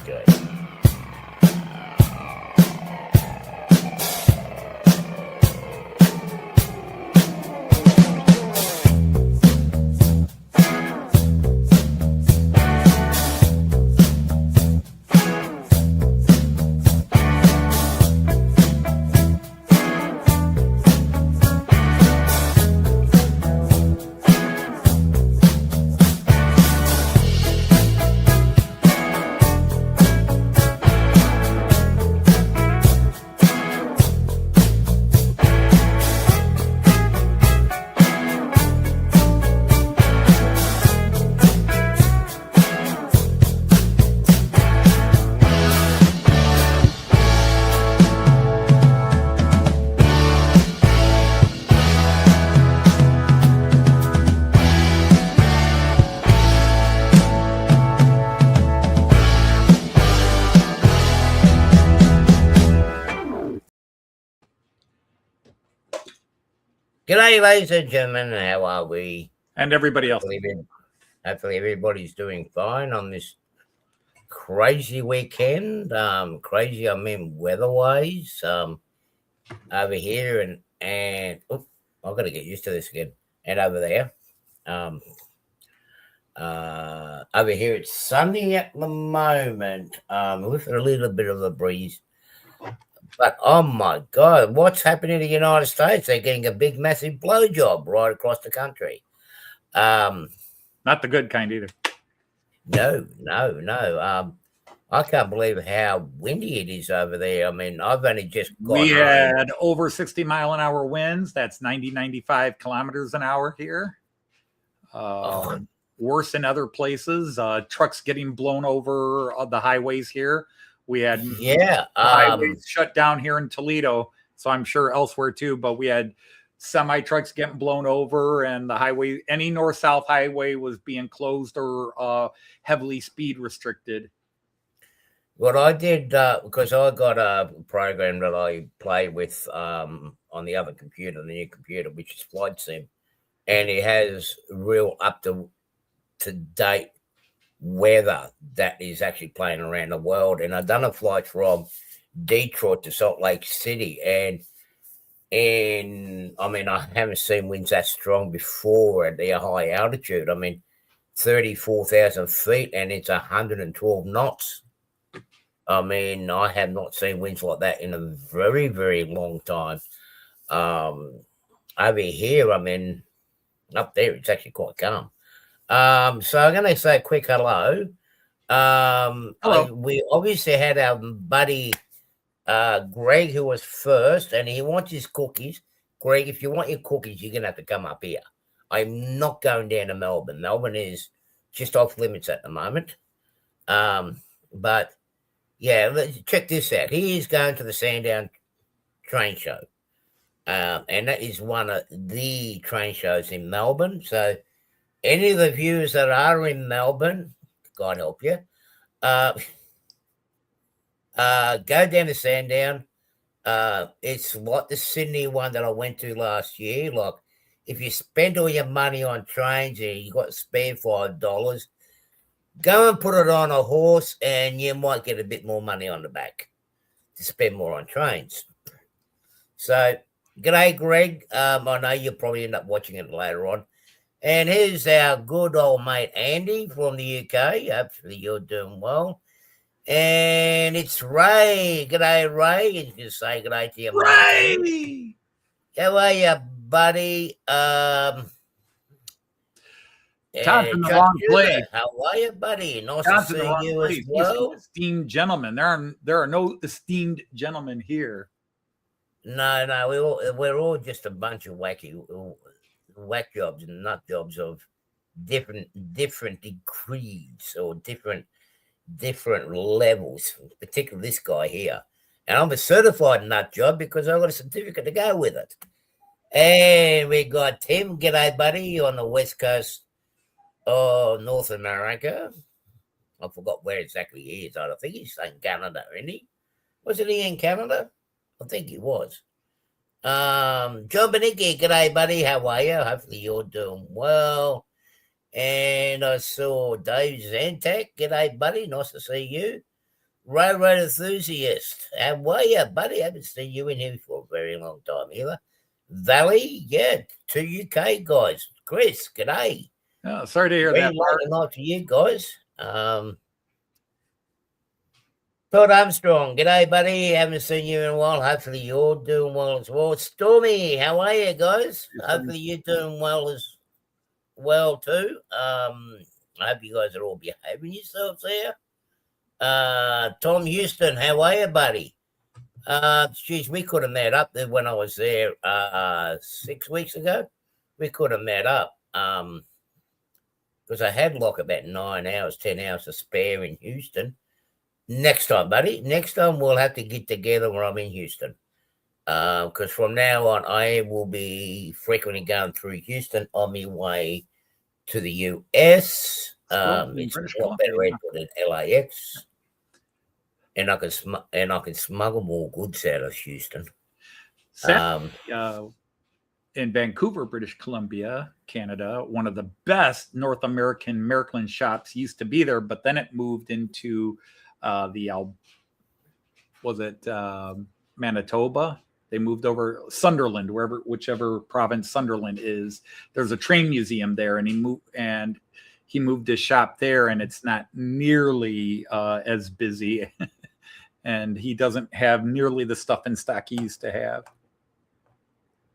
Good. G'day, ladies and gentlemen. How are we? And everybody else. Hopefully everybody's doing fine on this crazy weekend. Crazy, I mean, weather-wise. Over here and I've got to get used to this again. And over there, over here it's sunny at the moment. With a little bit of a breeze. But oh my God, what's happening in the United States? They're getting a big, massive blowjob right across the country. Not the good kind either. No. I can't believe how windy it is over there. I mean, I've only just got We had over 60-mile-an-hour winds. That's 95 kilometers an hour here. Worse in other places. Trucks getting blown over the highways here. We had highways shut down here in Toledo, so I'm sure elsewhere too. But we had semi trucks getting blown over, and the highway, any north-south highway, was being closed or heavily speed restricted. What I did, because I got a program that I play with on the other computer, the new computer, which is Flight Sim, and it has real up to date weather that is actually playing around the world. And I've done a flight from Detroit to Salt Lake City, and I mean, I haven't seen winds that strong before at the high altitude. I mean, 34,000 feet, and it's 112 knots. I mean, I have not seen winds like that in a very, very long time. Over here, I mean, up there, it's actually quite calm. So I'm going to say a quick hello. Hello. We obviously had our buddy Greg, who was first, and he wants his cookies. Greg, if you want your cookies, you're going to have to come up here. I'm not going down to Melbourne. Melbourne is just off limits at the moment. But, yeah, let's check this out. He is going to the Sandown train show. And that is one of the train shows in Melbourne. So any of the viewers that are in Melbourne, God help you, go down to Sandown. It's like the Sydney one that I went to last year. Like, if you spend all your money on trains and you got to spare $5, go and put it on a horse and you might get a bit more money on the back to spend more on trains. So, g'day, Greg. I know you'll probably end up watching it later on. And here's our good old mate Andy from the UK. Hopefully you're doing well. And it's Ray. G'day, Ray. You can say g'day to your Ray! How are you, buddy? Todd's in the wrong place. How are you, buddy? Nice to see you as well. Esteemed gentlemen. There are no esteemed gentlemen here. No, we're all just a bunch of whack jobs and nut jobs of different degrees or different levels, particularly this guy here. And I'm a certified nut job because I've got a certificate to go with it. And we got Tim. G'day, buddy, on the west coast of North America. I forgot where exactly he is. I don't think he's in Canada, isn't he? Wasn't he in Canada? I think he was. John Benicki, g'day, buddy. How are you? Hopefully you're doing well. And I saw Dave Zantek. G'day, buddy. Nice to see you. Railroad enthusiast. How are you, buddy? I haven't seen you in here for a very long time either. Valley, yeah, 2 UK guys. Chris, g'day. Oh, sorry to hear that. Very night to you guys. Todd Armstrong, g'day, buddy. Haven't seen you in a while. Hopefully you're doing well as well. Stormy, how are you guys? Hopefully you're doing well as well too. I hope you guys are all behaving yourselves there. Tom Houston, how are you, buddy? Geez, we could have met up there when I was there 6 weeks ago. We could have met up because I had like about 9 hours, 10 hours to spare in Houston. Next time, buddy. Next time we'll have to get together when I'm in Houston. Because from now on, I will be frequently going through Houston on my way to the US. It's a lot better airport than LAX. And I can smuggle more goods out of Houston. In Vancouver, British Columbia, Canada, one of the best North American Märklin shops used to be there, but then it moved into Manitoba. They moved over Sunderland, whichever province Sunderland is. There's a train museum there, and he moved his shop there, and it's not nearly as busy, and he doesn't have nearly the stuff in stock he used to have.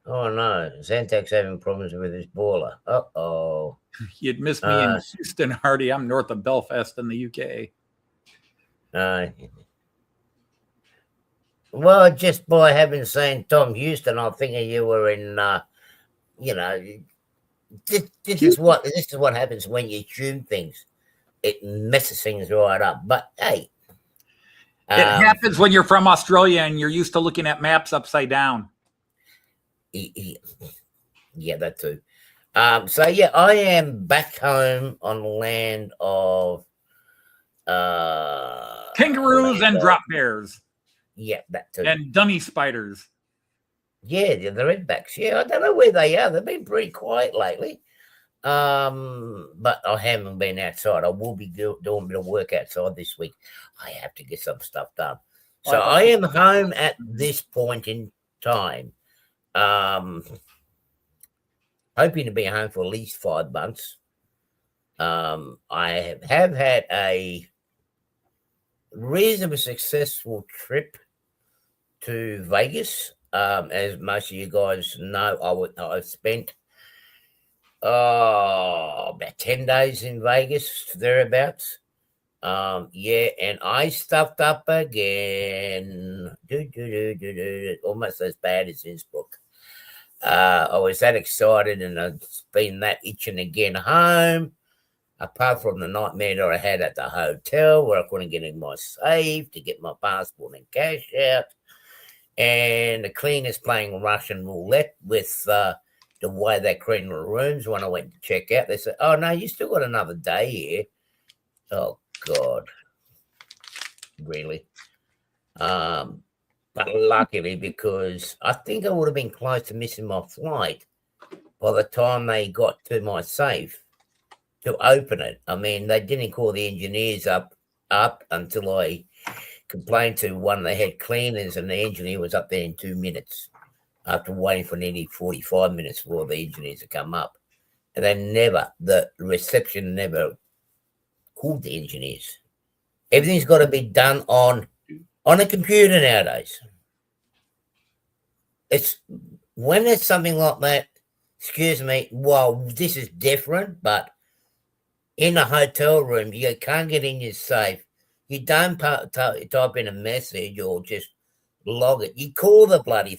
Oh no, Zantak's having problems with his boiler. Uh-oh. You'd miss me in Houston, Hardy. I'm north of Belfast in the UK. Well, just by having seen Tom Houston, I'm thinking you were in, this is what happens when you tune things. It messes things right up. But hey, it happens when you're from Australia and you're used to looking at maps upside down. Yeah, that too. So yeah, I am back home on the land of kangaroos and drop bears. Yeah, that too. And dunny spiders. Yeah, the redbacks. Yeah, I don't know where they are. They've been pretty quiet lately. But I haven't been outside. I will be doing a bit of work outside this week. I have to get some stuff done. So I am home at this point in time. Hoping to be home for at least 5 months. I have had a reasonably successful trip to Vegas. As most of you guys know, I spent about 10 days in Vegas, thereabouts. And I stuffed up again. Almost as bad as Innsbruck. I was that excited, and I've been that itching to get home. Apart from the nightmare that I had at the hotel where I couldn't get in my safe to get my passport and cash out. And the cleaners playing Russian roulette with the way they cleaned the rooms when I went to check out. They said, "Oh, no, you still got another day here." Oh, God. Really? But luckily, because I think I would have been close to missing my flight by the time they got to my safe to open it. I mean, they didn't call the engineers up until I complained to one of the head cleaners, and the engineer was up there in 2 minutes after waiting for nearly 45 minutes for the engineers to come up. And the reception never called the engineers. Everything's got to be done on a computer nowadays. It's when it's something like that, excuse me, well, this is different, but in a hotel room, you can't get in your safe. You don't type in a message or just log it. You call the bloody,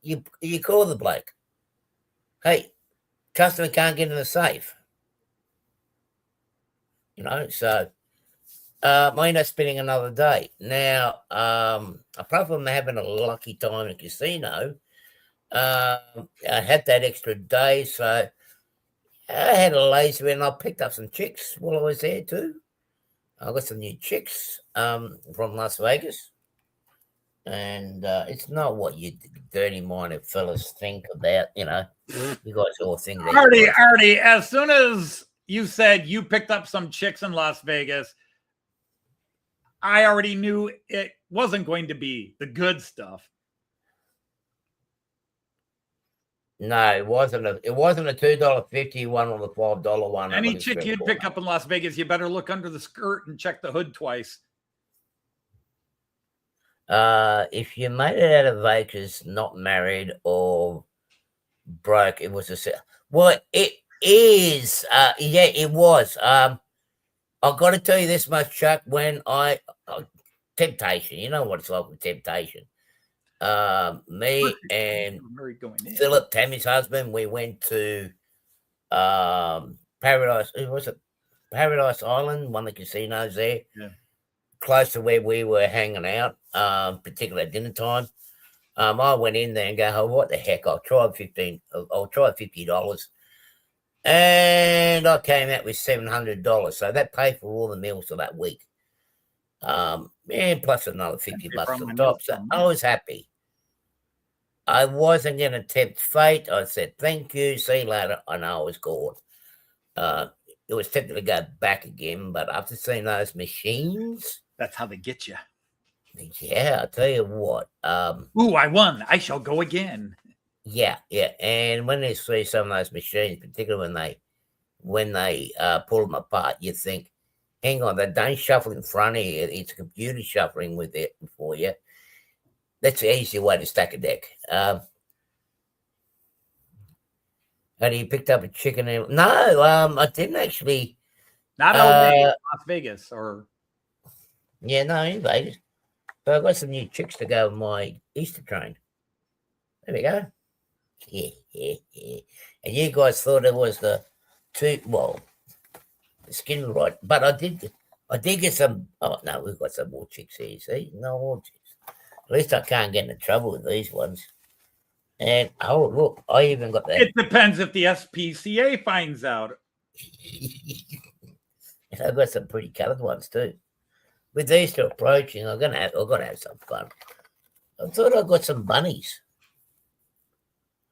you call the bloke. Hey, customer can't get in the safe. So I end up spending another day. Now, apart from having a lucky time in a casino, I had that extra day, so I had a lazy and I picked up some chicks while I was there too. I got some new chicks from Las Vegas. And it's not what you dirty-minded fellas think about, you guys all think that. Artie, as soon as you said you picked up some chicks in Las Vegas, I already knew it wasn't going to be the good stuff. No, it wasn't a $2.50 one or the $5 one. Any chick you'd pick up in Las Vegas, you better look under the skirt and check the hood twice. If you made it out of Vegas, not married or broke, it was it is. Yeah, it was. I've got to tell you this much, Chuck. When temptation, you know what it's like with temptation. Me and Philip, Tammy's husband, we went to Paradise. Was it Paradise Island? One of the casinos there, close to where we were hanging out. Particularly at dinner time. I went in there and go, oh, what the heck? I'll try $50, and I came out with $700. So that paid for all the meals for that week. And plus another $50 on top. So I was happy. I wasn't going to tempt fate. I said, thank you, see you later. I know I was gone. It was tempting to go back again, but after seeing those machines. That's how they get you. Yeah, I'll tell you what. Ooh, I won. I shall go again. Yeah. And when they see some of those machines, particularly when they pull them apart, you think, hang on, they don't shuffle in front of you. It's a computer shuffling with it for you. That's the easiest way to stack a deck. Have you picked up a chicken? No, I didn't actually. Not only Las Vegas or. Yeah, no, in Vegas. But I've got some new chicks to go with my Easter train. There we go. Yeah. And you guys thought it was the skin was right. But I did get some. Oh, no, we've got some more chicks here, see? No more chicks. At least I can't get into trouble with these ones. And, oh, look, I even got that. It depends if the SPCA finds out. And I've got some pretty coloured ones, too. With these two approaching, I've got to have some fun. I thought I got some bunnies.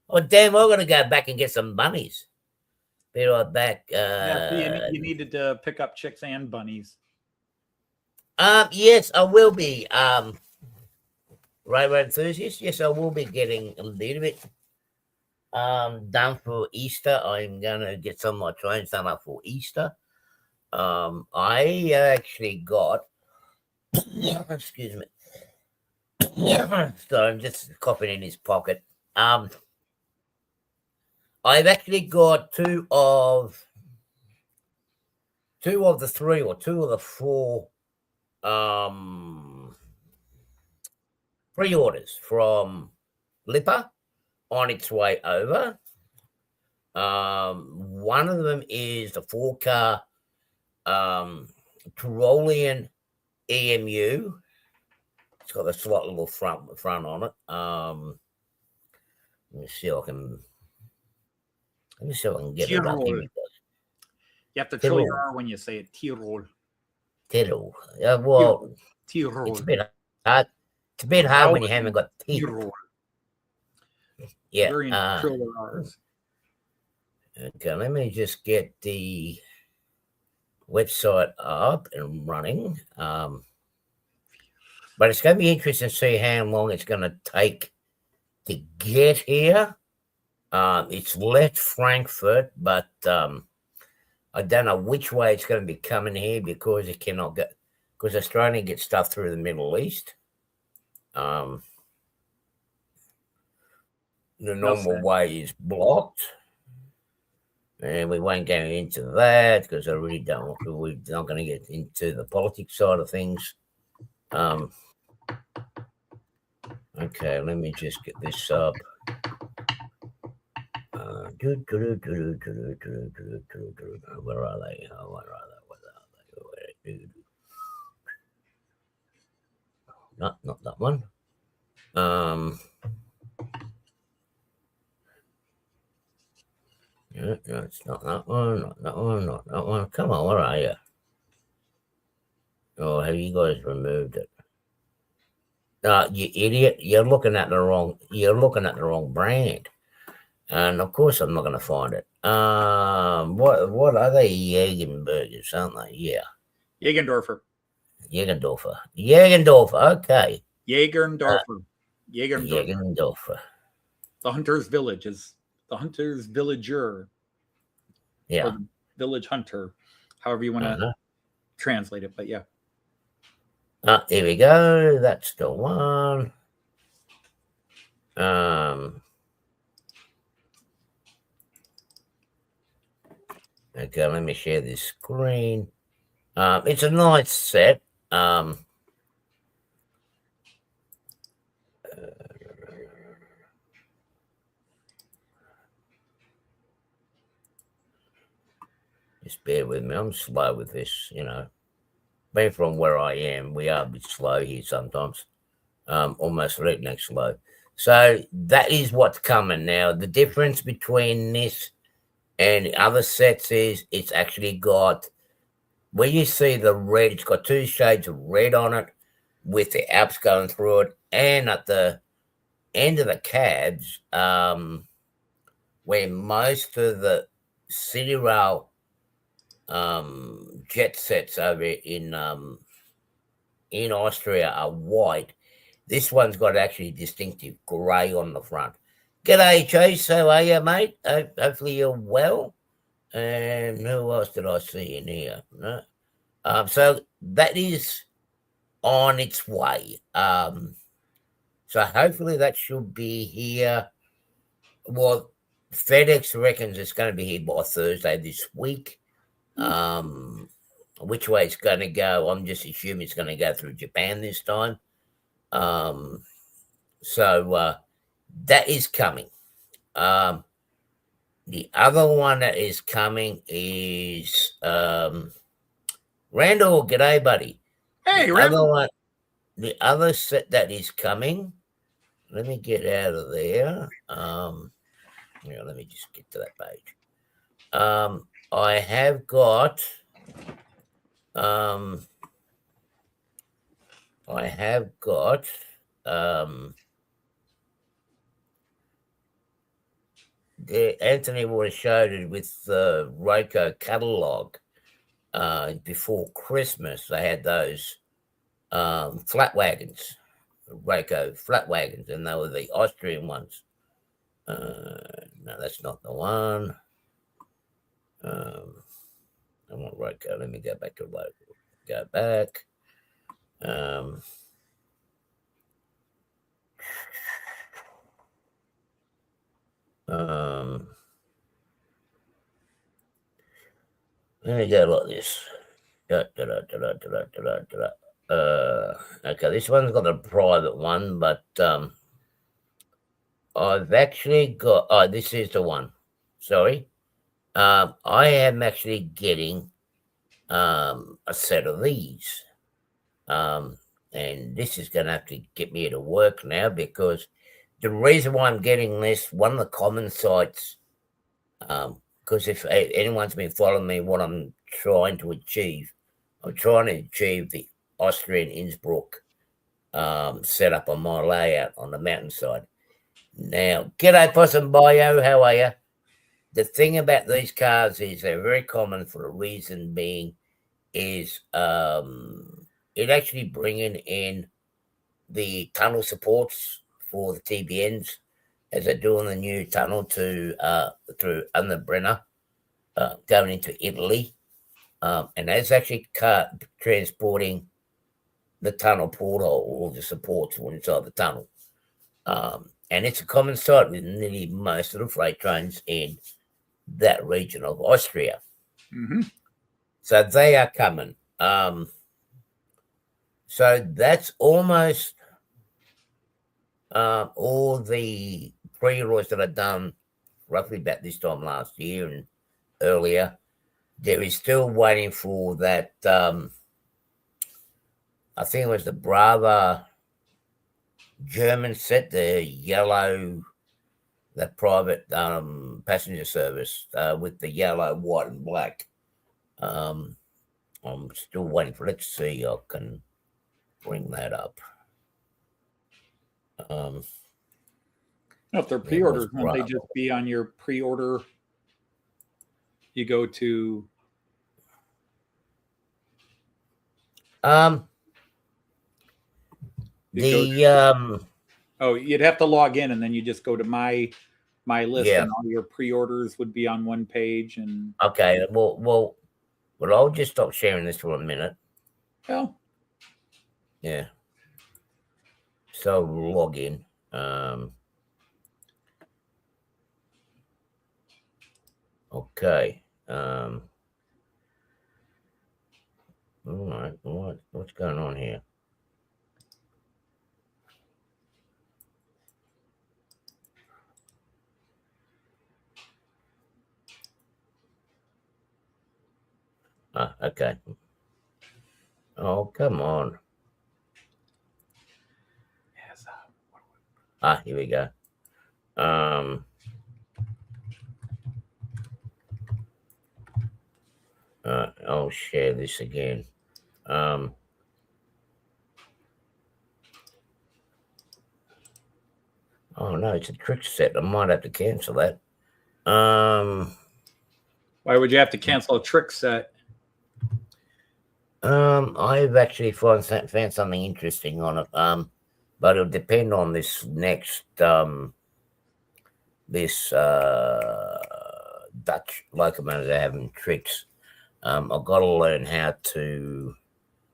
Oh, damn, I've got to go back and get some bunnies. Be right back. You needed to pick up chicks and bunnies. Yes, I will be. Right enthusiast. Yes, I will be getting a little bit done for Easter. I'm gonna get some of my trains done up for Easter. I actually got excuse me. So I'm just coughing in his pocket. I've actually got two of the three or two of the four pre-orders from Lipper on its way over. One of them is the 4-car Tyrolean EMU. It's got a slight little front on it. Let me see if I can get it up here. You have to chill your R when you say it. Tyrol. Well, Tyrol. It's a bit hard. It's a bit hard when you haven't got teeth. Yeah. Very R's. Okay, let me just get the website up and running. But it's going to be interesting to see how long it's going to take to get here. It's left Frankfurt, but I don't know which way it's going to be coming here because it cannot get, because Australia gets stuff through the Middle East. The normal way is blocked, and we won't go into that because I really don't. We're not going to get into the politics side of things. Okay, let me just get this up. Where are they? Not that one. No, it's not that one. Not that one. Not that one. Come on, where are you? Oh, have you guys removed it? You idiot! You're looking at the wrong brand. And of course, I'm not going to find it. What are they? Jagen burgers, aren't they? Yeah. Jagendorfer. Jägerndorfer. Okay. Jägerndorfer. Jägerndorfer. Jägerndorfer. The hunter's village is the hunter's villager. Yeah. Or the village hunter, however you want to translate it. But yeah. Here we go. That's the one. Okay, let me share this screen. It's a nice set. Just bear with me. I'm slow with this, Being from where I am, we are a bit slow here sometimes. Almost redneck slow. So that is what's coming now. The difference between this and other sets is it's actually got, where you see the red, it's got 2 shades of red on it with the Alps going through it, and at the end of the cabs, where most of the city rail jet sets over in Austria are white. This one's got actually distinctive grey on the front. G'day, Chase. How are you, mate? Hopefully you're well. And who else did I see in here? No. So that is on its way. So hopefully that should be here. Well, FedEx reckons it's going to be here by Thursday this week. Which way it's going to go, I'm just assuming it's going to go through Japan this time. So that is coming. The other one that is coming is Randall. G'day, buddy. Hey, Randall. The other set that is coming. Let me get out of there. Let me just get to that page. I have got. Anthony would have showed it with the Roco catalogue before Christmas. They had those flat wagons, Roco flat wagons, and they were the Austrian ones. No, that's not the one. I want Roco. Let me go back to Roco. Go back. Let me go like this. Okay, this one's got a private one, but I've actually got. Oh, this is the one. Sorry. I am actually getting a set of these. And this is going to have to get me to work now, because the reason why I'm getting this, one of the common sites, because if anyone's been following me, what I'm trying to achieve, I'm trying to achieve the Austrian Innsbruck setup on my layout on the mountainside. Now, g'day Possum Bio, how are you? The thing about these cars is they're very common, for a reason being is it actually bringing in the tunnel supports for the TBNs as they're doing the new tunnel to through under Brenner going into Italy, and that's actually transporting the tunnel porthole or the supports inside the tunnel, and it's a common sight with nearly most of the freight trains in that region of Austria. Mm-hmm. So they are coming. So that's almost all the pre-orders that I've done roughly about this time last year and earlier. There is still waiting for that. I think it was the Brava German set, the yellow, that private passenger service with the yellow, white, and black. I'm still waiting for. Let's see. I can bring that up. If they're pre-orders, won't they just be on your pre-order? You go to. You'd have to log in, and then you just go to my list, and all your pre-orders would be on one page. And okay, well, I'll just stop sharing this for a minute. Well, yeah. So log in. Okay. All right. What's going on here? Okay. Oh, come on. Here we go. I'll share this again. Oh no, it's a trick set. I might have to cancel that. Why would you have to cancel a trick set? I've actually found something interesting on it. But it'll depend on this next this Dutch locomotive they're having tricks. I've got to learn how to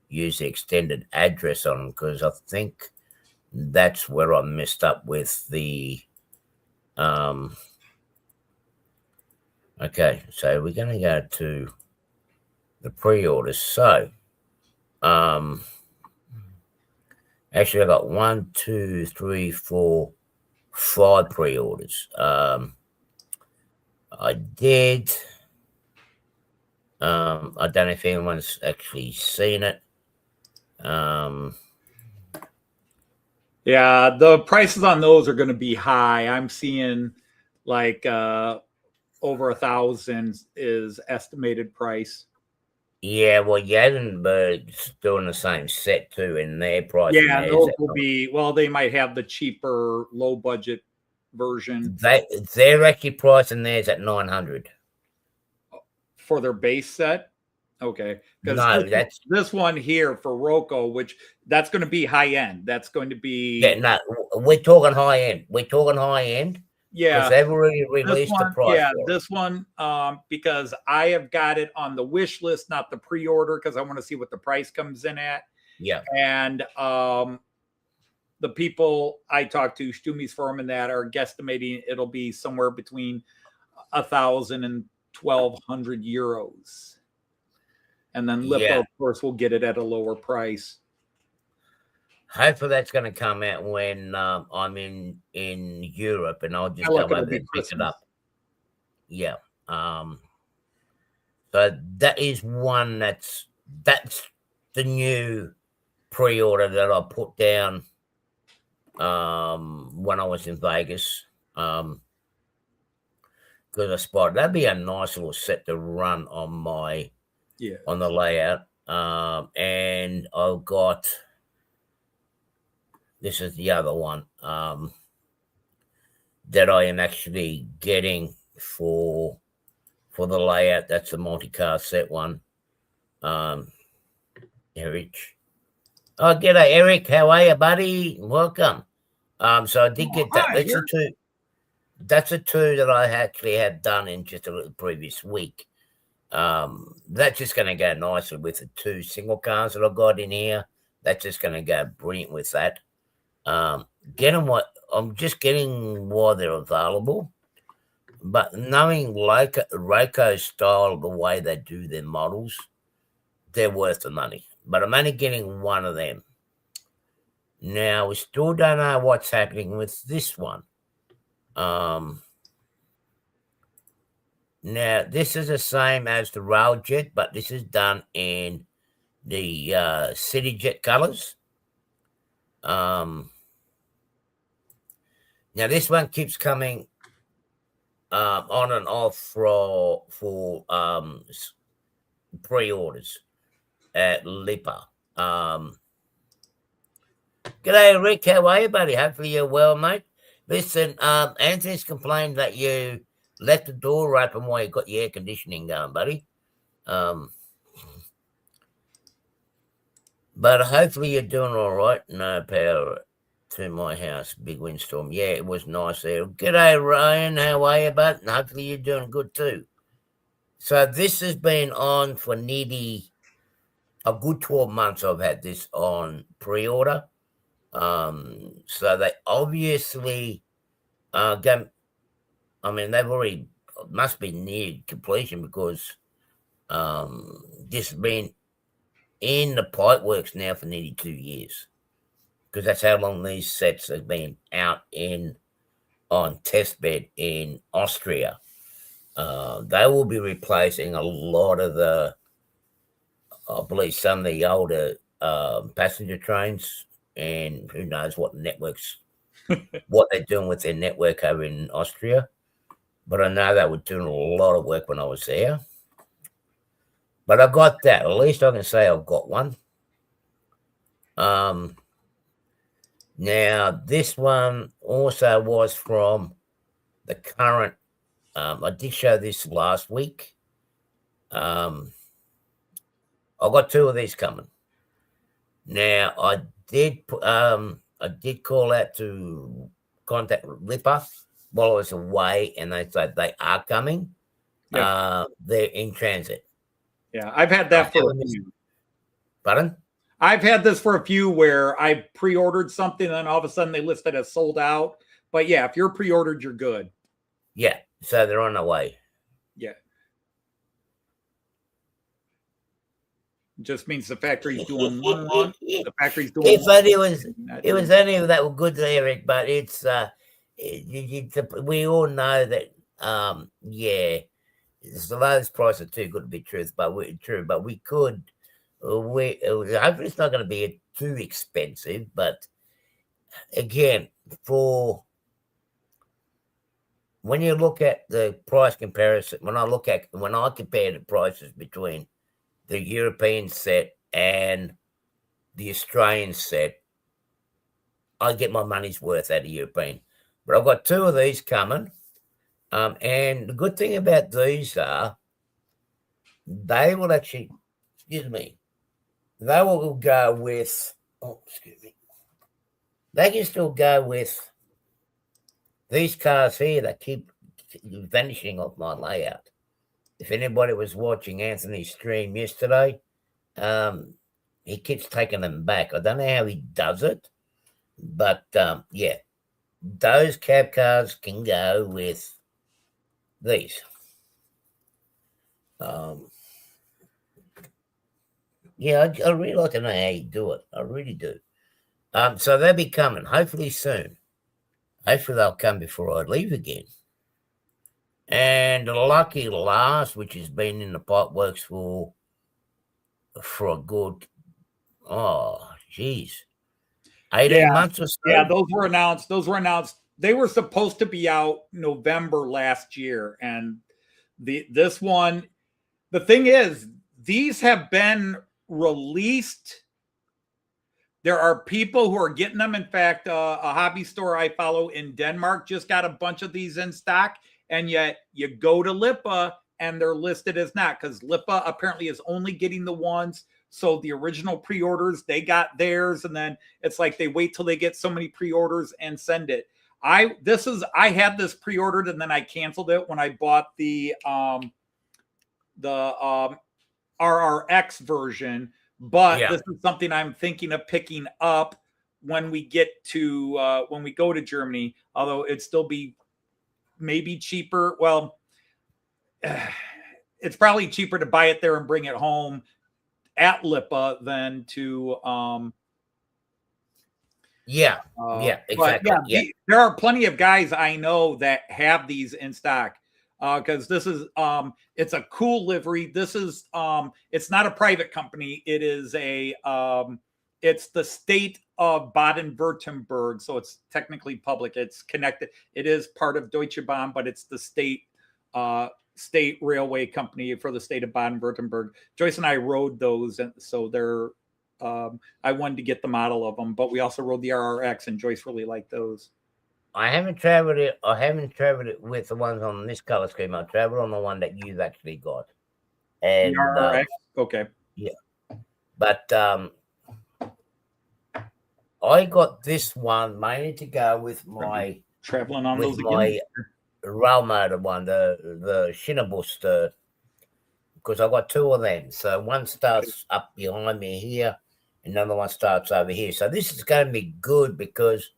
use the extended address on them, because I think that's where I messed up with the okay, so we're going to go to the pre-orders. So actually I got 1, 2, 3, 4, 5 pre-orders. I did I don't know if anyone's actually seen it. Yeah, the prices on those are going to be high. I'm seeing like over 1,000 is estimated price. Yeah, well, Yaddenberg's doing the same set too, and their price. Yeah, those will be, well, they might have the cheaper, low budget version. They're actually pricing theirs at 900 for their base set. Okay, because that's this one here for Rocco, which that's going to be high end. That's going to be we're talking high end. We're talking high end. Yeah, because they've already released the price. Yeah, this one, because I have got it on the wish list, not the pre-order, because I want to see what the price comes in at. Yeah, and the people I talked to, Stumi's firm, and that are guesstimating it'll be somewhere between 1,000 and 1,200 euros. And then Lippo, of course, will get it at a lower price. Hopefully that's going to come out when I'm in Europe, and I'll just go over there and pick it up. Yeah. So that is one that's the new pre-order that I put down when I was in Vegas. Because I spotted that'd be a nice little set to run on my on the layout. And I've got this is the other one that I am actually getting for the layout. That's the multi-car set one. Eric. Oh, g'day, Eric. How are you, buddy? Welcome. So I did get that. That's a two that I actually had done in just a previous week. That's just going to go nicely with the 2 single cars that I've got in here. That's just going to go brilliant with that. I'm just getting why they're available, but knowing Rayco's style, the way they do their models, they're worth the money. But I'm only getting one of them. Now we still don't know what's happening with this one. Now this is the same as the Railjet, but this is done in the CityJet colors. Now this one keeps coming on and off for pre-orders at Lipa. G'day, Rick. How are you, buddy? Hopefully you're well, mate. Listen, Anthony's complained that you left the door open while you got your air conditioning going, buddy. But hopefully you're doing all right. No power to my house. Big windstorm. Yeah, it was nice there. G'day, Ryan. How are you, bud? And hopefully you're doing good too. So this has been on for nearly a good 12 months. I've had this on pre-order. So they obviously they've already must be near completion because this has been in the pipeworks now for nearly 2 years. Because that's how long these sets have been out on test bed in Austria. They will be replacing a lot of I believe some of the older passenger trains, and who knows what networks, what they're doing with their network over in Austria. But I know they were doing a lot of work when I was there. But I got that. At least I can say I've got one. Now, this one also was from the current. I did show this last week. I got two of these coming. Now, I did call out to contact Lipper while I was away, and they said they are coming. Yeah. They're in transit. Yeah, I've had that for a few. Pardon? I've had this for a few where I pre-ordered something and then all of a sudden they listed as sold out. But yeah, if you're pre-ordered, you're good. Yeah, so they're on the way. Yeah. Just means the factory's doing one run. The factory's doing. If only it was only that were good, Eric. But it's we all know that yeah, the lowest price are too good to be true. But we could. Hopefully it's not going to be too expensive. But again, when you look at the price comparison, when I compare the prices between the European set and the Australian set, I get my money's worth out of European. But I've got two of these coming. And the good thing about these are they will actually, they will go with, they can still go with these cars here that keep vanishing off my layout. If anybody was watching Anthony's stream yesterday, he keeps taking them back. I don't know how he does it, but yeah, those cab cars can go with these. Yeah, I really like to know how you do it. I really do. So they'll be coming, hopefully soon. Hopefully they'll come before I leave again. And the lucky last, which has been in the pipeworks for a good, 18 months or so. Yeah, those were announced. They were supposed to be out November last year, and this one. The thing is, these have been released. There are people who are getting them. In fact, a hobby store I follow in Denmark just got a bunch of these in stock, and yet you go to Lippa and they're listed as not, because Lippa apparently is only getting the ones. So the original pre-orders, they got theirs, and then it's like they wait till they get so many pre-orders and send it. I had this pre-ordered and then I canceled it when I bought the RRX version. But this is something I'm thinking of picking up when we get to when we go to Germany, although it'd still be maybe cheaper. Well, it's probably cheaper to buy it there and bring it home at Lippa than to exactly. There are plenty of guys I know that have these in stock. Because this is it's a cool livery. This is it's not a private company. It is it's the state of Baden-Württemberg, so it's technically public. It's connected. It is part of Deutsche Bahn, but it's the state railway company for the state of Baden-Württemberg. Joyce and I rode those, and so they're I wanted to get the model of them, but we also rode the RRX, and Joyce really liked those. I haven't traveled it with the ones on this color scheme. I traveled on the one that you've actually got. And okay. Yeah. But I got this one mainly to go with my traveling on those my again? rail motor one, the Shinabus, because I got two of them. So one starts up behind me here, and another one starts over here. So this is going to be good because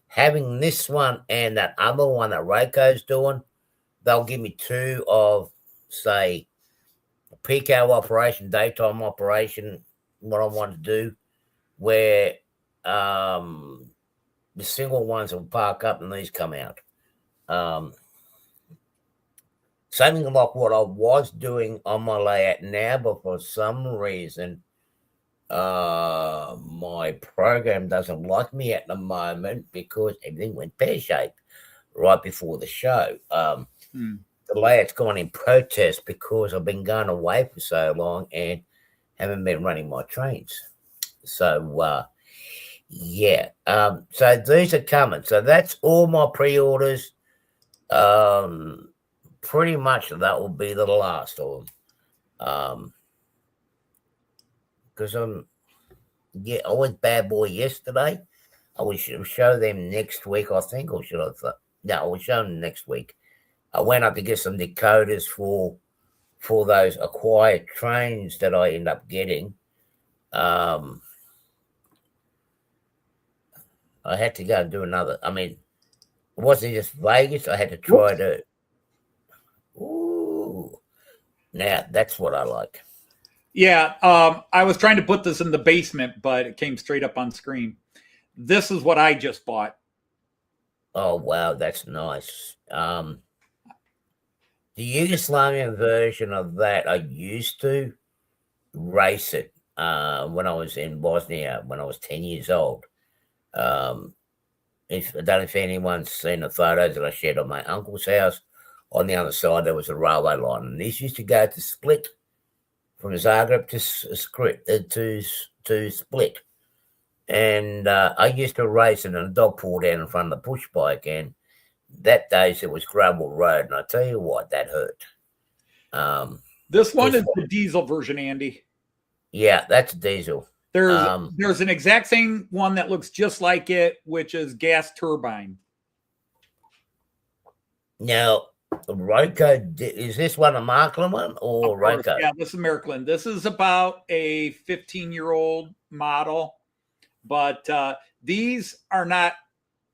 having this one and that other one that Reiko's doing, they'll give me two of, say, peak hour operation, daytime operation, what I want to do, where the single ones will park up and these come out. Something like what I was doing on my layout now, but for some reason, my program doesn't like me at the moment because everything went pear-shaped right before the show. The layout's gone in protest because I've been going away for so long and haven't been running my trains. So, yeah. So these are coming. So that's all my pre-orders. Pretty much that will be the last of them. Because I was Bad Boy yesterday. I will show them next week, I think, or should I? No, I will show them next week. I went up to get some decoders for those acquired trains that I end up getting. I had to go and do another. I mean, it wasn't just Vegas. I had to try to. Ooh, now that's what I like. Yeah, I was trying to put this in the basement, but it came straight up on screen. This is what I just bought. Oh wow, that's nice. The Yugoslavian version of that, I used to race it when I was in Bosnia when I was 10 years old. If I don't know if anyone's seen the photos that I shared on my uncle's house, on the other side there was a railway line, and these used to go to Split, from Zagreb to Split. And I used to race it, and a dog pulled down in front of the push bike, and that days it was gravel road, and I tell you what, that hurt. This one is the diesel version, Andy. Yeah, that's diesel. There's an exact same one that looks just like it, which is gas turbine. Now, Reiko, is this one a Markland one or Reiko? Yeah, this is Markland. This is about a 15-year-old model, but these are not,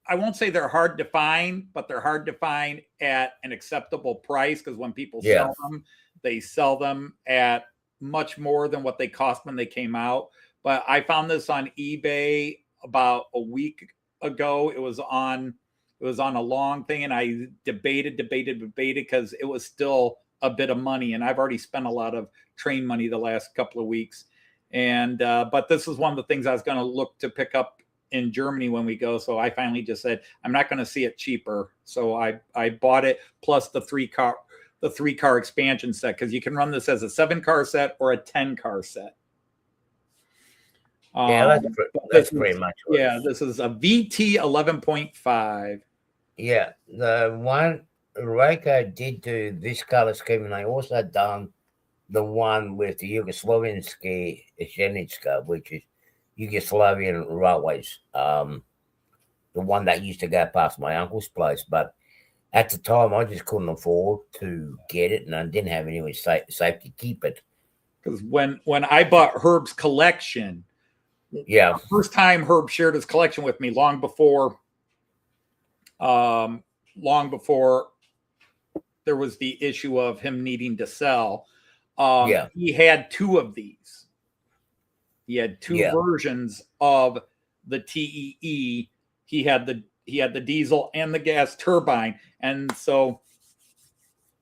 I won't say they're hard to find, but they're hard to find at an acceptable price, because when people sell them, they sell them at much more than what they cost when they came out. But I found this on eBay about a week ago. It was on a long thing, and I debated because it was still a bit of money, and I've already spent a lot of train money the last couple of weeks. And but this is one of the things I was going to look to pick up in Germany when we go. So I finally just said I'm not going to see it cheaper. So I bought it plus the three car expansion set, because you can run this as a 7-car set or a 10-car set. Yeah, that's pretty much what this is a VT 11.5. Yeah, the one Reiko did do this color scheme, and they also done the one with the Yugoslavianski Željeznica, which is Yugoslavian railways. The one that used to go past my uncle's place, but at the time I just couldn't afford to get it, and I didn't have anyone safe to keep it. Because when I bought Herb's collection, yeah, first time Herb shared his collection with me, long before there was the issue of him needing to sell. He had 2 of these. He had 2 versions of the TEE. He had the diesel and the gas turbine. And so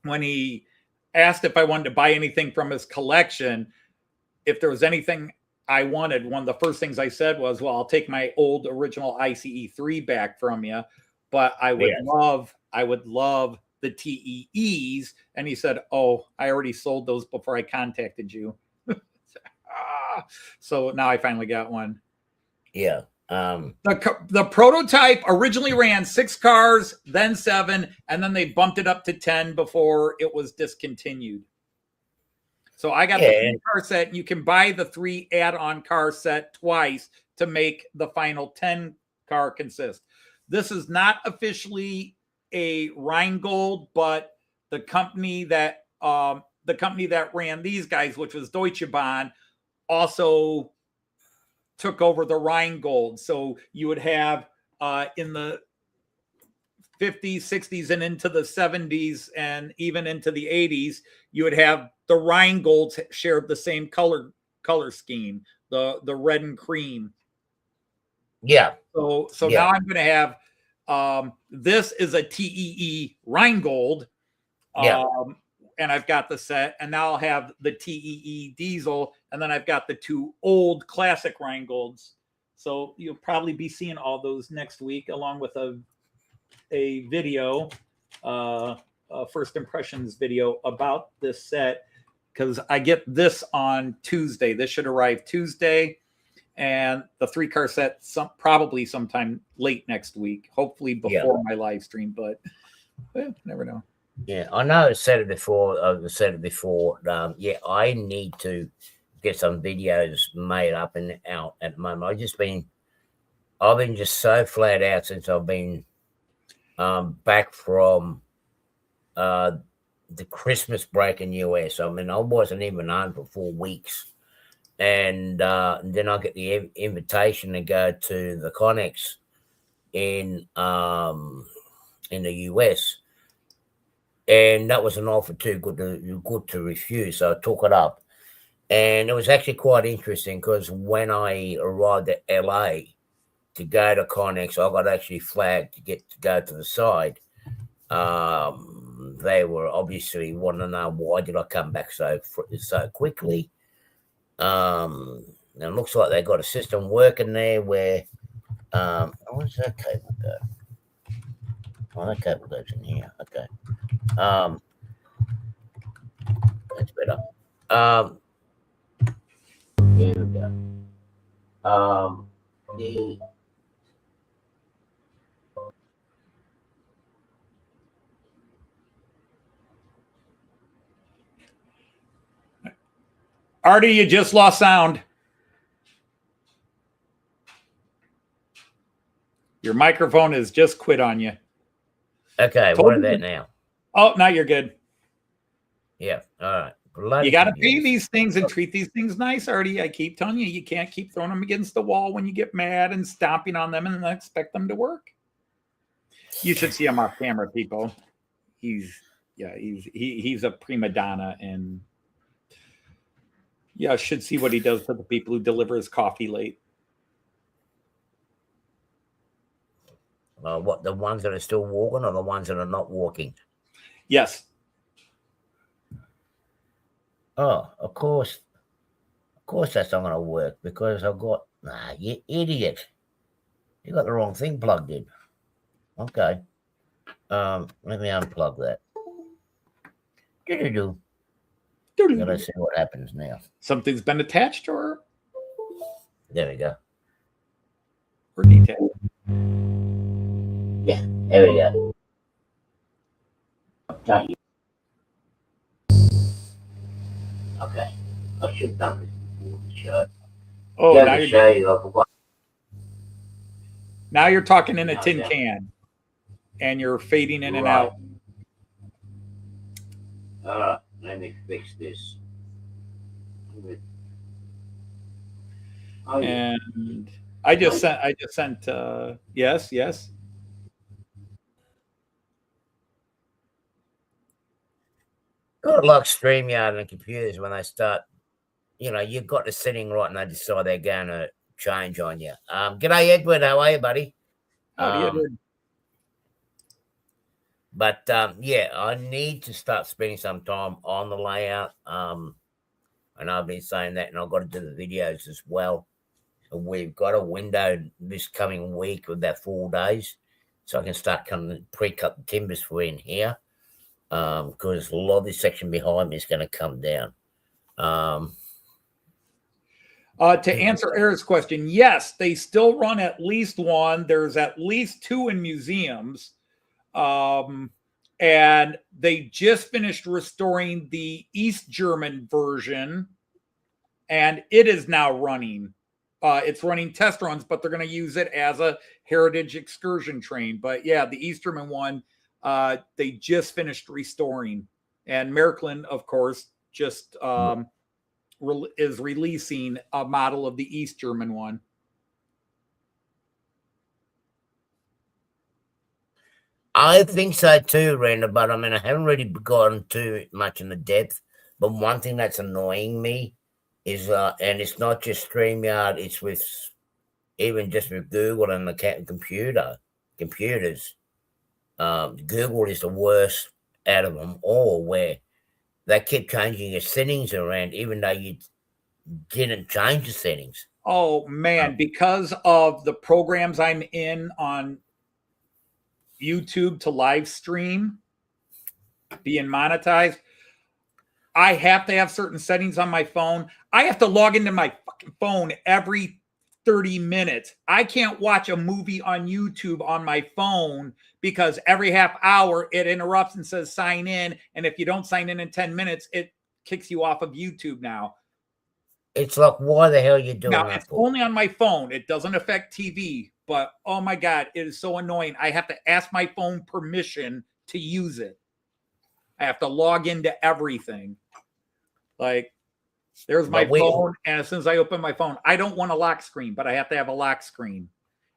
when he asked if I wanted to buy anything from his collection, if there was anything I wanted, one of the first things I said was, well, I'll take my old original ICE3 back from you, but I would love the TEEs. And he said, oh, I already sold those before I contacted you. So now I finally got one. Yeah. The prototype originally ran 6 cars, then 7, and then they bumped it up to 10 before it was discontinued. So I got the 3-car set. You can buy the 3 add-on car set twice to make the final 10-car consist. This is not officially a Rheingold, but the company that ran these guys, which was Deutsche Bahn, also took over the Rheingold. So you would have in the 50s, 60s, and into the 70s, and even into the 80s, you would have the Rheingolds shared the same color scheme, the red and cream. Yeah. So now I'm going to have this is a TEE Rheingold. And I've got the set, and now I'll have the TEE diesel, and then I've got the 2 old classic Rheingolds. So you'll probably be seeing all those next week, along with a video, a first impressions video about this set, because I get this on Tuesday. This should arrive Tuesday, and the 3-car set probably sometime late next week, hopefully before my live stream, but never know. Yeah, I know I said it before. Yeah, I need to get some videos made up and out at the moment. I've been just so flat out since I've been back from the Christmas break in US. I mean, I wasn't even home for 4 weeks, and then I get the invitation to go to the Connex in the US. And that was an offer too good to refuse. So I took it up. And it was actually quite interesting because when I arrived at LA to go to Connex, I got actually flagged to go to the side. They were obviously wanting to know why did I come back so quickly. And it looks like they got a system working there where where's that cable go? Oh, that cable goes in here. Okay. That's better. Here we go. Artie, you just lost sound. Your microphone has just quit on you. Okay, what about now? Oh, now you're good. Yeah, all right. You got to pay these things and treat these things nice, Artie. I keep telling you, you can't keep throwing them against the wall when you get mad and stomping on them and then expect them to work. You should see him off camera, people. He's a prima donna, and yeah, should see what he does to the people who deliver his coffee late. What, the ones that are still walking or the ones that are not walking? Yes. Oh, of course that's not going to work because I've got, you idiot. You got the wrong thing plugged in. Okay. Let me unplug that. Do-do-do. Gotta see what happens now. Something's been attached or? There we go. Or detached. Yeah, there we go. Don't you? Okay. I should have done this before the show. Oh, now you're talking in a tin can. And you're fading in and out. All right, let me fix this. And I just sent yes. Good luck StreamYard and computers when they start, you've got the setting right and they decide they're going to change on you. G'day, Edward. How are you, buddy? Edward. But, I need to start spending some time on the layout. And I've been saying that, and I've got to do the videos as well. So we've got a window this coming week of about 4 days, so I can start pre-cut the timbers for in here. Because a lot of this section behind me is going to come down. To answer Eric's question, yes, they still run at least one. There's at least 2 in museums. And they just finished restoring the East German version, and it is now running. It's running test runs, but they're going to use it as a heritage excursion train. But yeah, the East German one, they just finished restoring. And Märklin, of course, just is releasing a model of the East German one. I think so too, Randa, but I mean, I haven't really gone too much in the depth. But one thing that's annoying me is, and it's not just StreamYard, it's with even just with Google and the computers. Google is the worst out of them all, where they keep changing your settings around, even though you didn't change the settings. Oh man, because of the programs I'm in on YouTube to live stream being monetized, I have to have certain settings on my phone. I have to log into my fucking phone every 30 minutes. I can't watch a movie on YouTube on my phone because every half hour it interrupts and says sign in. And if you don't sign in 10 minutes, it kicks you off of YouTube now. It's like, why the hell are you doing now, that? It's only on my phone. It doesn't affect TV. But oh my God, it is so annoying. I have to ask my phone permission to use it. I have to log into everything. Like, there's my phone, and as soon as I open my phone, I don't want a lock screen, but I have to have a lock screen.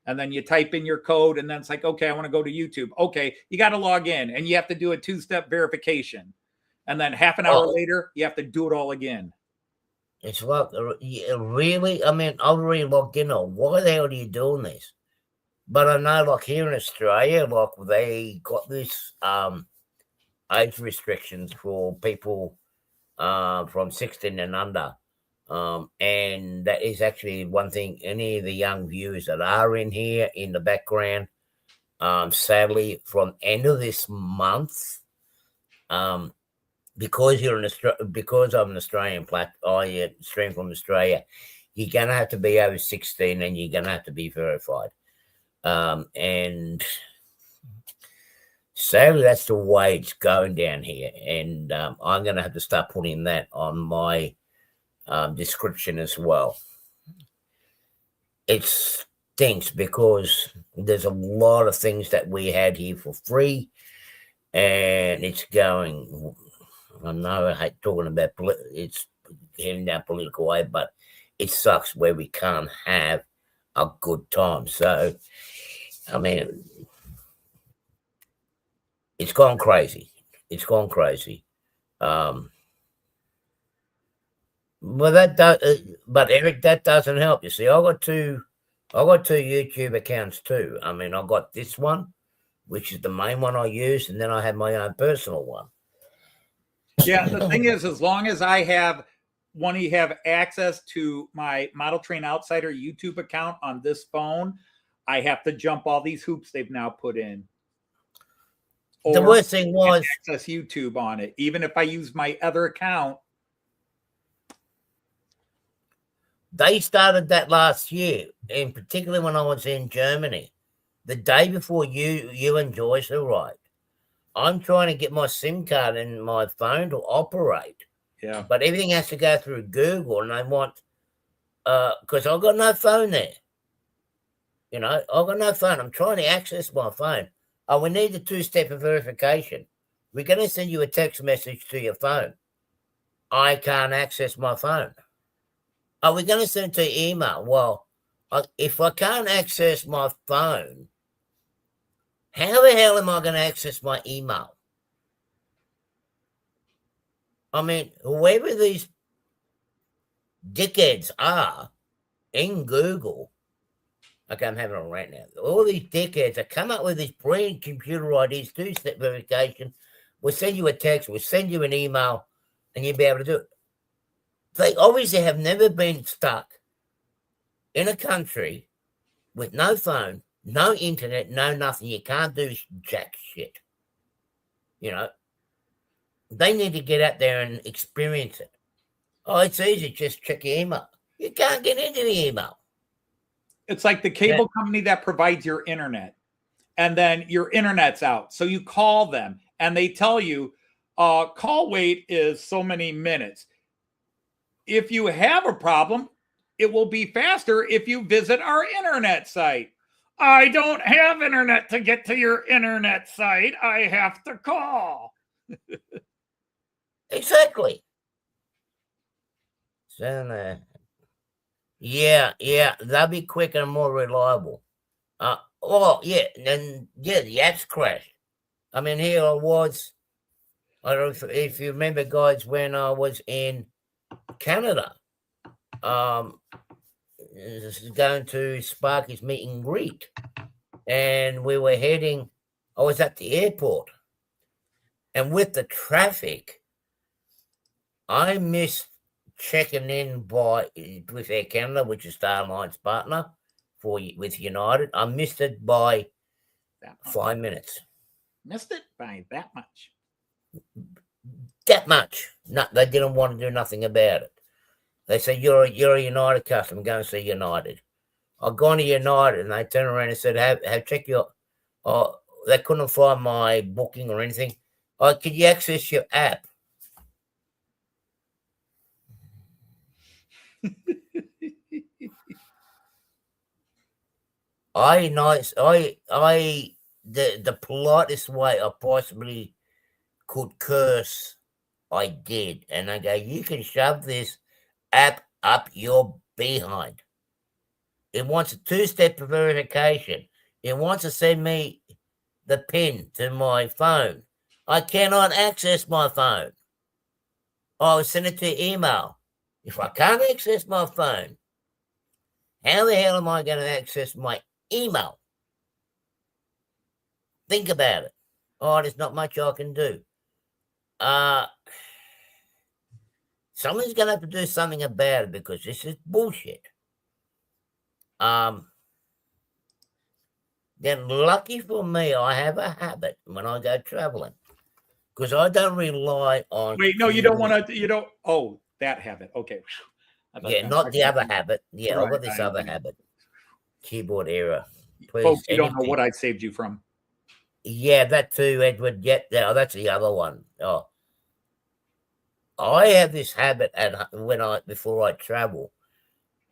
And then you type in your code, and then it's like, okay, I want to go to YouTube. Okay, you got to log in, and you have to do a 2-step verification. And then half an hour later, you have to do it all again. It's like, really? I mean, I've already logged in. Why the hell are you doing this? But I know, like, here in Australia, like, they got this age restrictions for people from 16 and under. And that is actually one thing, any of the young viewers that are in here in the background, sadly, from end of this month, because because I'm an Australian I stream from Australia, you're going to have to be over 16 and you're going to have to be verified. And sadly, that's the way it's going down here. And I'm going to have to start putting that on my description as well. It stinks because there's a lot of things that we had here for free, and it's going. I know I hate talking about it's heading down political way, but it sucks where we can't have a good time. So, I mean, it's gone crazy. It's gone crazy. Well, that does, but Eric, that doesn't help. You see, I got two YouTube accounts too. I mean, I got this one, which is the main one I use, and then I have my own personal one. Yeah, the thing is, as long as I have access to my Model Train Outsider YouTube account on this phone, I have to jump all these hoops they've now put in. The worst thing was access YouTube on it, even if I use my other account. They started that last year, and particularly when I was in Germany, the day before you and Joyce arrived. I'm trying to get my SIM card in my phone to operate. Yeah. But everything has to go through Google, and they want, because I've got no phone there. You know, I've got no phone. I'm trying to access my phone. Oh, we need the 2-step of verification. We're going to send you a text message to your phone. I can't access my phone. Oh, we're going to send it to your email. Well, if I can't access my phone, how the hell am I going to access my email? I mean, whoever these dickheads are in Google, okay, I'm having a rant now. All these dickheads that come up with these brilliant computer IDs, 2-step verification, we'll send you a text, we'll send you an email, and you'll be able to do it. They obviously have never been stuck in a country with no phone, no internet, no nothing. You can't do jack shit. You know, they need to get out there and experience it. Oh, it's easy. Just check your email. You can't get into the email. It's like the cable company that provides your internet, and then your internet's out. So you call them and they tell you call wait is so many minutes. If you have a problem, it will be faster if you visit our internet site. I don't have internet to get to your internet site. I have to call. Exactly. So, yeah, they'll be quicker and more reliable. The app's crashed. I mean, here I was. I don't know if you remember, guys, when I was in Canada, going to Sparky's meet and greet, and we were heading. I was at the airport, and with the traffic, I missed checking in with Air Canada, which is Star Alliance partner with United. I missed it by 5 minutes. Missed it by that much. That much. No, they didn't want to do nothing about it. They said, you're a United customer, go and see United. I've gone to United, and they turned around and said, have checked your... they couldn't find my booking or anything. Could you access your app? The politest way I possibly could curse, I did. And I go, you can shove this app up your behind. It wants a 2-step verification. It wants to send me the PIN to my phone. I cannot access my phone. I will send it to email. If I can't access my phone, how the hell am I going to access my email? Think about it. There's not much I can do. Someone's going to have to do something about it because this is bullshit. Then lucky for me, I have a habit when I go traveling because I don't rely on... Wait, no, you don't want to... You don't... Oh, that habit. Okay. Yeah, not the other habit. Yeah, I've got this other habit. Keyboard error. Please, folks, you don't know what I saved you from. Yeah, that too, Edward. Yeah, that's the other one. Oh, I have this habit before I travel,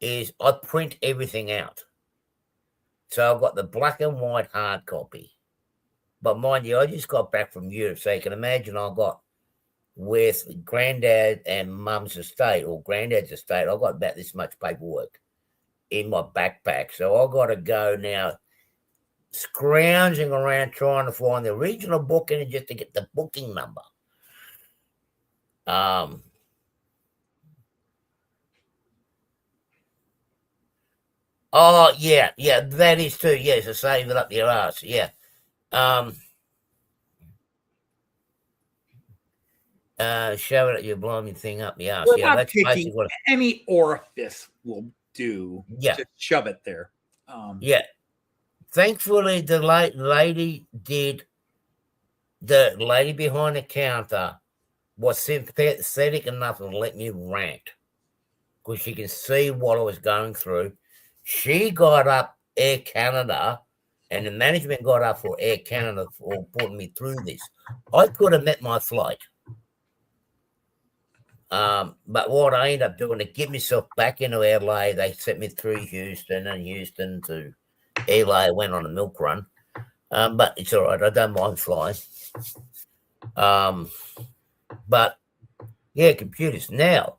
is I print everything out. So I've got the black and white hard copy. But mind you, I just got back from Europe, so you can imagine I got with granddad and mum's estate or granddad's estate, I got about this much paperwork in my backpack. So I got to go now scrounging around trying to find the original booking just to get the booking number. Oh, yeah, that is too. Yeah, to save it up your ass. Yeah. Shove it at your blinding thing up the ass. Yeah, that's basically what any orifice will do. Yeah. Just shove it there. Yeah. Thankfully, the lady behind the counter was sympathetic enough to let me rant because she can see what I was going through. She got up Air Canada, and the management got up for Air Canada for putting me through this. I could have met my flight. But what I ended up doing to get myself back into LA, they sent me through Houston, and Houston to LA. Went on a milk run. But it's all right. I don't mind flying. But yeah, computers. Now,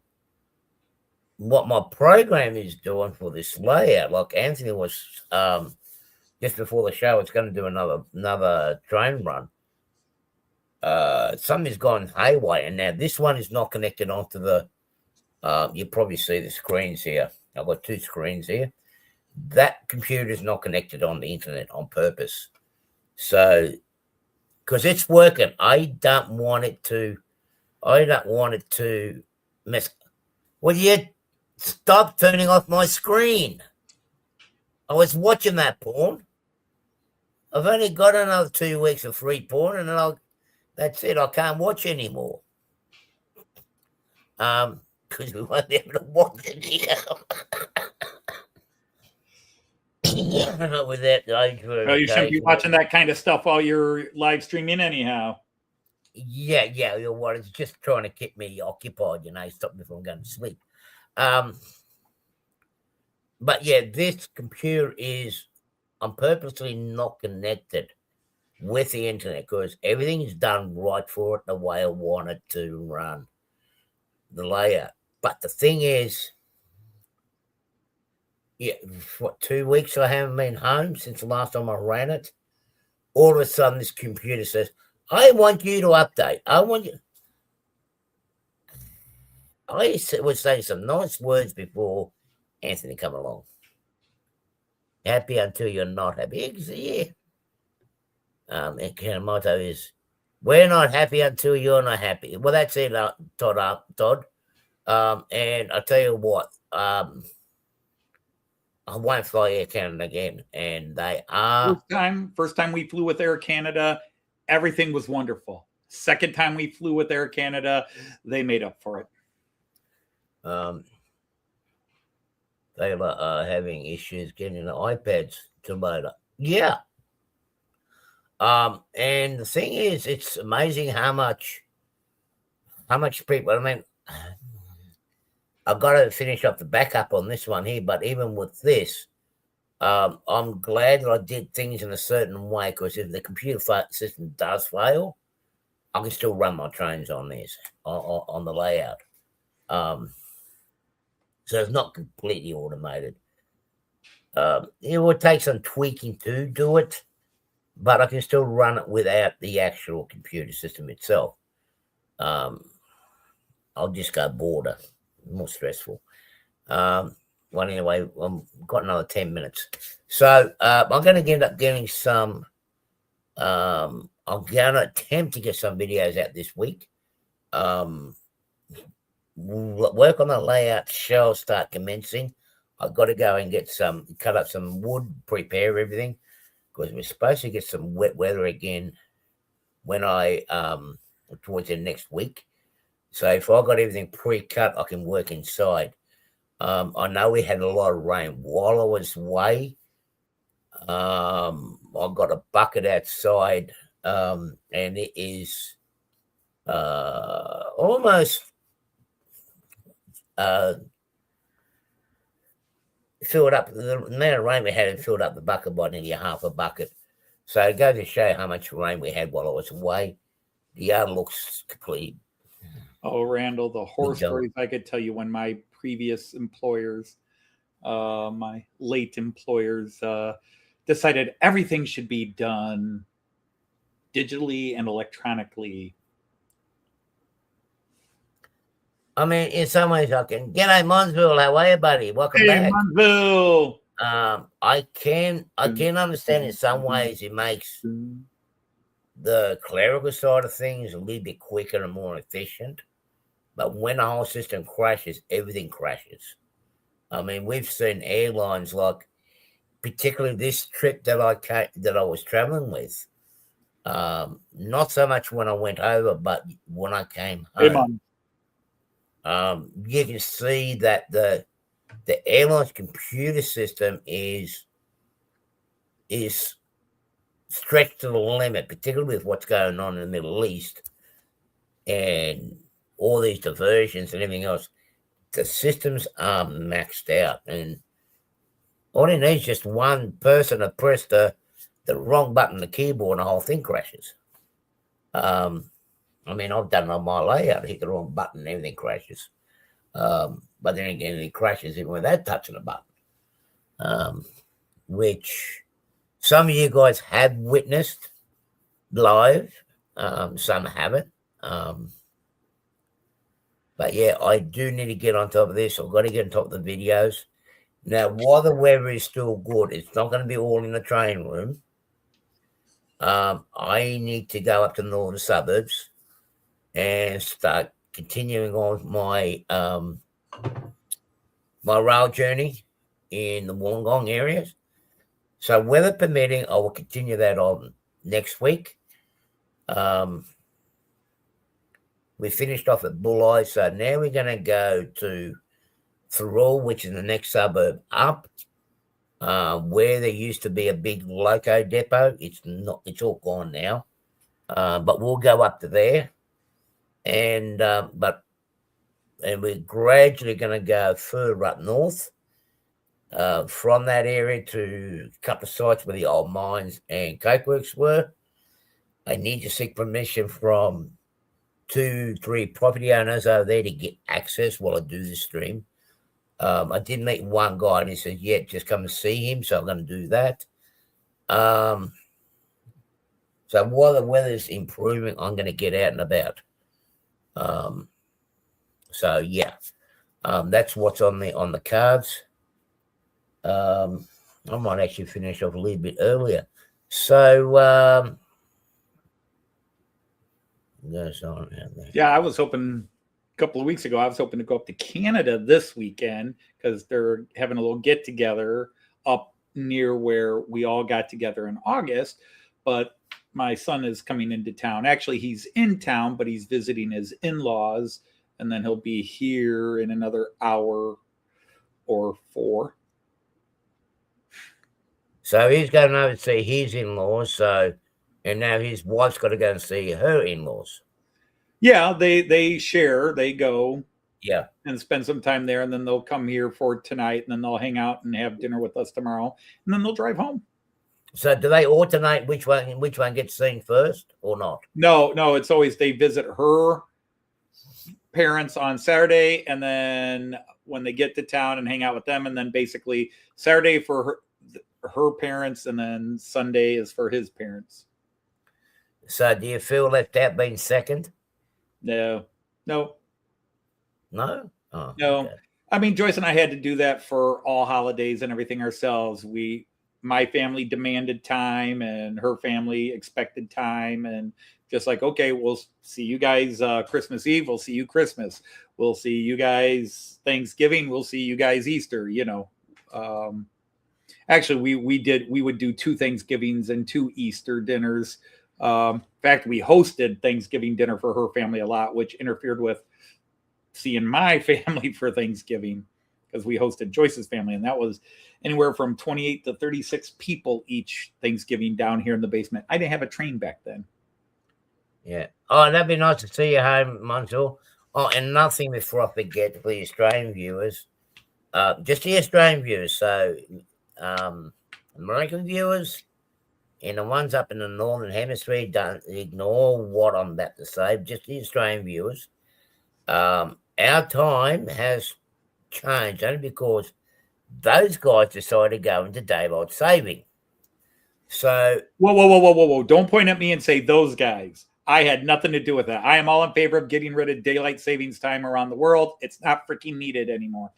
what my program is doing for this layout, like Anthony was just before the show, it's going to do another train run. Something's gone haywire, and now this one is not connected onto the. You probably see the screens here. I've got 2 screens here. That computer is not connected on the internet on purpose. So, because it's working, I don't want it to mess. Will you stop turning off my screen? I was watching that porn. I've only got another 2 weeks of free porn, and then that's it. I can't watch anymore. Because we won't be able to watch it here. With that, well, you shouldn't be watching that kind of stuff while you're live streaming anyhow. Yeah. You know what? It's just trying to keep me occupied. Stop me from going to sleep. But yeah, this computer is. I'm purposely not connected with the internet because everything is done right for it the way I want it to run the layout. But the thing is, yeah, 2 weeks I haven't been home since the last time I ran it. All of a sudden, this computer says, "I want you to update. I want you." I was saying some nice words before Anthony come along. Happy until you're not happy. Yeah. And motto is, "We're not happy until you're not happy." Well, that's it, Todd. And I tell you what, I won't fly Air Canada again, and they are. First time we flew with Air Canada, everything was wonderful. Second time we flew with Air Canada, they made up for it. They are having issues getting the iPads to load up. Yeah. And the thing is, it's amazing how much people. I mean, I've got to finish up the backup on this one here, but even with this, I'm glad that I did things in a certain way because if the computer system does fail, I can still run my trains on this on the layout. So it's not completely automated. It would take some tweaking to do it, but I can still run it without the actual computer system itself. I'll just go border, more stressful. Well, anyway, I've got another 10 minutes. So I'm going to end up getting some. I'm going to attempt to get some videos out this week. Work on the layout shall start commencing. I've got to go and cut up some wood, prepare everything, because we're supposed to get some wet weather again when towards the next week. So if I got everything pre-cut, I can work inside. I know we had a lot of rain while I was away. I got a bucket outside, and it is almost filled up. The amount of rain we had filled up the bucket by nearly half a bucket. So it goes to show how much rain we had while I was away. The yard looks complete. Oh, Randall, the horror stories I could tell you when my previous employers, my late employers, decided everything should be done digitally and electronically. I mean, in some ways, I can. G'day, Monsville. How are you, buddy? Welcome back. Monsville. I can understand in some ways it makes the clerical side of things a little bit quicker and more efficient. But when the whole system crashes, everything crashes. I mean, we've seen airlines like, particularly this trip that I was traveling with. Not so much when I went over, but when I came home. You can see that the airline's computer system is stretched to the limit, particularly with what's going on in the Middle East and all these diversions and everything else. The systems are maxed out, and all it needs is just one person to press the wrong button on the keyboard and the whole thing crashes. I mean, I've done it on my layout, hit the wrong button and everything crashes. But then again, it crashes even without touching the button, which some of you guys have witnessed live. Some haven't. But yeah, I do need to get on top of this. I've got to get on top of the videos. Now, while the weather is still good, it's not going to be all in the train room. I need to go up to the northern suburbs and start continuing on my my rail journey in the Wollongong areas. So weather permitting, I will continue that on next week. We finished off at Bulli, so now we're going to go to Thurrool, which is the next suburb up, where there used to be a big loco depot. It's not. It's all gone now. but we'll go up to there, and we're gradually going to go further up north from that area to a couple of sites where the old mines and cokeworks were. I need to seek permission from 2-3 property owners over there to get access while I do this stream. I did meet one guy and he said, yeah, just come and see him. So I'm going to do that. So while the weather's improving, I'm going to get out and about. So yeah, that's what's on the cards. I might actually finish off a little bit earlier. So yeah, I was hoping a couple of weeks ago, I was hoping to go up to Canada this weekend because they're having a little get together up near where we all got together in August. But my son is coming into town. Actually, he's in town, but he's visiting his in-laws, and then he'll be here in another hour or 4. So he's going over to see his in-laws. And now his wife's got to go and see her in-laws. Yeah, they share. They go, yeah, and spend some time there, and then they'll come here for tonight, and then they'll hang out and have dinner with us tomorrow, and then they'll drive home. So do they alternate which one gets seen first or not? No, it's always they visit her parents on Saturday, and then when they get to town and hang out with them, and then basically Saturday for her parents, and then Sunday is for his parents. So do you feel left out being second? No. No? Oh, no. Okay. I mean, Joyce and I had to do that for all holidays and everything ourselves. My family demanded time and her family expected time, and just like, okay, we'll see you guys Christmas Eve. We'll see you Christmas. We'll see you guys Thanksgiving. We'll see you guys Easter, Actually, we would do 2 Thanksgivings and 2 Easter dinners. In fact, we hosted Thanksgiving dinner for her family a lot, which interfered with seeing my family for Thanksgiving because we hosted Joyce's family, and that was anywhere from 28 to 36 people each Thanksgiving down here in the basement. I didn't have a train back then. Yeah. Oh, that'd be nice to see you home, Montel. Oh, and nothing before I forget for the Australian viewers, just the Australian viewers. So, American viewers and the ones up in the Northern Hemisphere, don't ignore what I'm about to say, just the Australian viewers. Our time has changed only because those guys decided to go into daylight saving. So whoa. Don't point at me and say those guys. I had nothing to do with that. I am all in favor of getting rid of daylight savings time around the world. It's not freaking needed anymore.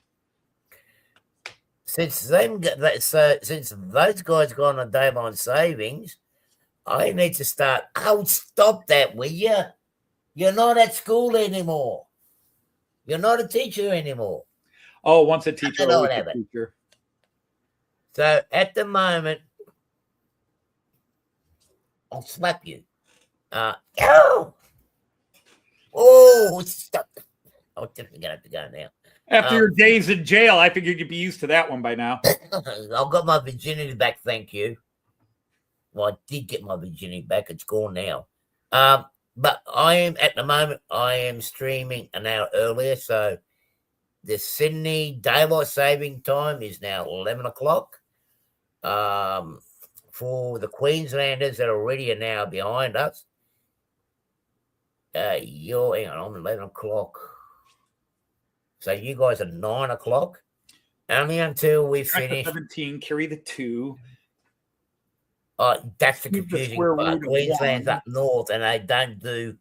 Since those guys gone on daylight savings, I need to start. Oh, stop that, will you? You're not at school anymore. You're not a teacher anymore. Oh, once a teacher, always a teacher. So at the moment, I'll slap you. Oh, stop. I'm definitely going to have to go now. After your days in jail, I figured you'd be used to that one by now. I've got my virginity back, thank you. Well, I did get my virginity back. It's gone now. But at the moment, I am streaming an hour earlier. So the Sydney daylight saving time is now 11 o'clock. For the Queenslanders that already are now behind us, hang on, I'm 11 o'clock. So you guys are 9 o'clock. Only until we finish. 17, carry the 2. That's the confusing part. Queensland's up north, and they don't do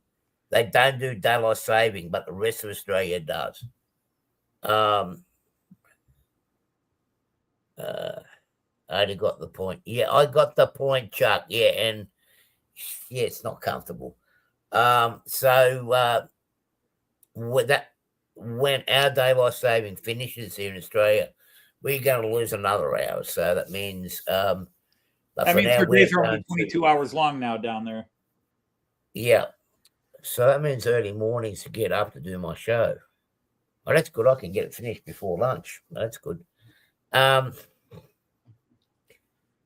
daylight saving, but the rest of Australia does. I already got the point. Yeah, I got the point, Chuck. Yeah, and yeah, it's not comfortable. So when our daylight saving finishes here in Australia, we're going to lose another hour. So that means your days are only 22 hours long now down there. Yeah. So that means early mornings to get up to do my show. Oh, that's good. I can get it finished before lunch. That's good.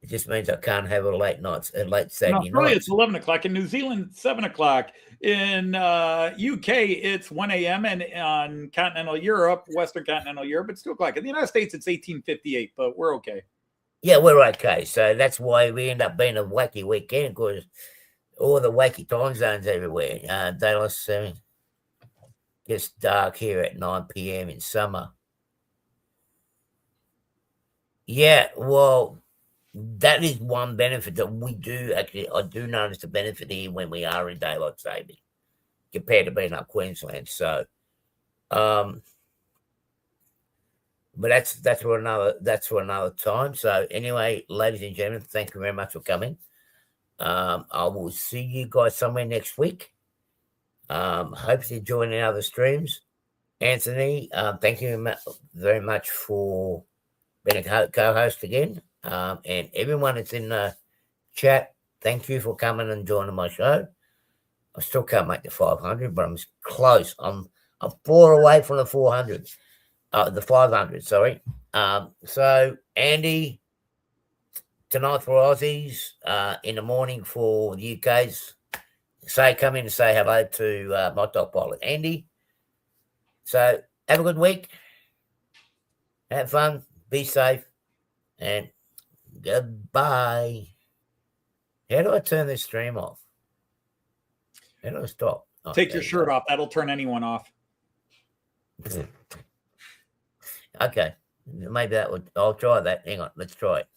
It's just means I can't have a late nights and late In Saturday Australia, nights. it's 11 o'clock. In New Zealand, it's 7 o'clock. In UK, it's 1 a.m. And on continental Europe, Western continental Europe, it's 2 o'clock. In the United States, it's 18:58, but we're okay. Yeah, we're okay. So that's why we end up being a wacky weekend, because all the wacky time zones everywhere. Daylight saving gets dark here at 9 p.m. in summer. Yeah, well, that is one benefit that we do actually. I do notice the benefit here when we are in daylight saving compared to being up Queensland. So, but that's for another time. So anyway, ladies and gentlemen, thank you very much for coming. I will see you guys somewhere next week. Hope you join in other streams. Anthony, thank you very much for being a co-host again. And everyone that's in the chat, thank you for coming and joining my show. I still can't make the 500, but I'm close. I'm 4 away from the 400. The 500, sorry. So Andy, tonight for Aussies, in the morning for the UK's. Come in and say hello to my dog pilot, Andy. So have a good week. Have fun. Be safe. And goodbye. How do I turn this stream off? How do I stop? Oh, take your shirt off. That'll turn anyone off. Okay. Maybe that would. I'll try that. Hang on. Let's try it.